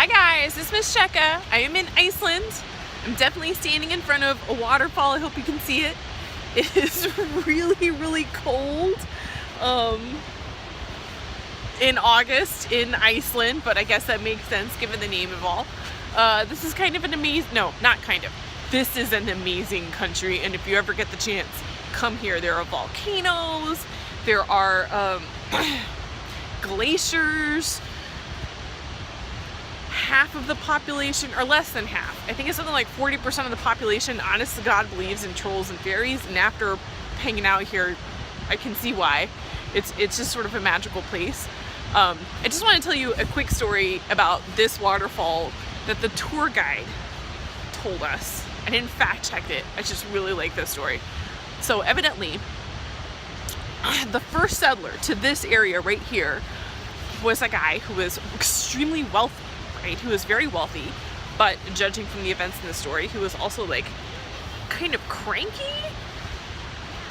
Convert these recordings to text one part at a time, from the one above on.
Hi guys, it's Ms.Checka. I am in Iceland. I'm definitely standing in front of a waterfall. I hope you can see it. It is really cold in August in Iceland, but I guess that makes sense given the name of all. This is kind of an amazing, no, not kind of. This is an amazing country, and if you ever get the chance, come here. There are volcanoes, there are glaciers. Half of the population, or less than half, I think it's something like 40% of the population, honest to God, believes in trolls and fairies, and after hanging out here, I can see why. It's just sort of a magical place. I just want to tell you a quick story about this waterfall that the tour guide told us. I didn't fact check it, I just really like this story. So evidently, the first settler to this area right here was a guy who was extremely wealthy. Who was very wealthy, but judging from the events in the story, he was also like kind of cranky,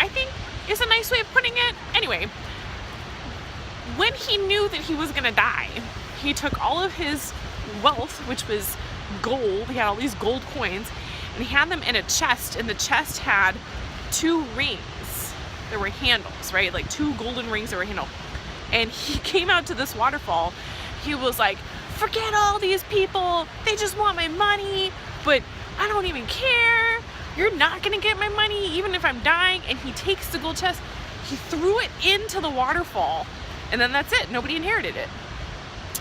I think is a nice way of putting it. Anyway, when he knew that he was gonna die, he took all of his wealth, which was gold, he had all these gold coins, and he had them in a chest, and the chest had two rings. There were handles, right? Like two golden rings that were handled. And he came out to this waterfall. He was like, forget all these people, they just want my money, but I don't even care. You're not gonna get my money even if I'm dying. And he takes the gold chest, he threw it into the waterfall, and then that's it, nobody inherited it.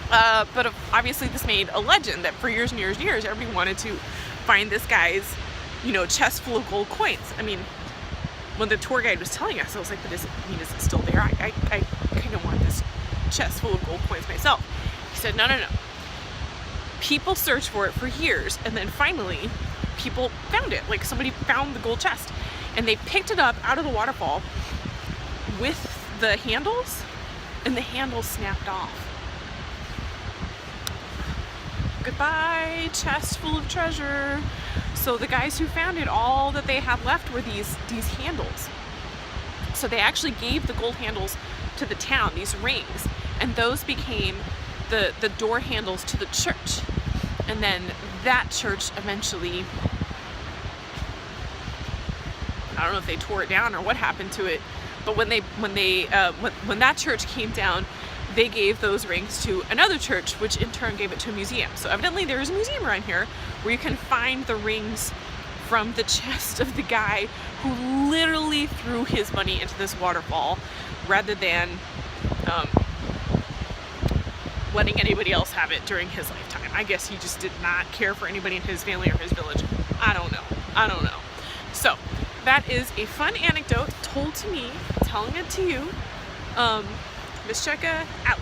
But obviously this made a legend that for years and years and years, everybody wanted to find this guy's, chest full of gold coins. I mean, when the tour guide was telling us, I was like, but is it still there? I kind of want this chest full of gold coins myself. He said, no. People searched for it for years, and then finally people found it. Like, somebody found the gold chest, and they picked it up out of the waterfall with the handles, and the handles snapped off. Goodbye, chest full of treasure. So the guys who found it, all that they had left were these handles. So they actually gave the gold handles to the town, these rings, and those became the door handles to the church. And then that church eventually, I don't know if they tore it down or what happened to it, but when that church came down, they gave those rings to another church, which in turn gave it to a museum. So evidently there is a museum around here where you can find the rings from the chest of the guy who literally threw his money into this waterfall rather than letting anybody else have it during his lifetime. I guess he just did not care for anybody in his family or his village. I don't know. So that is a fun anecdote told to me, telling it to you. Ms.Checka out.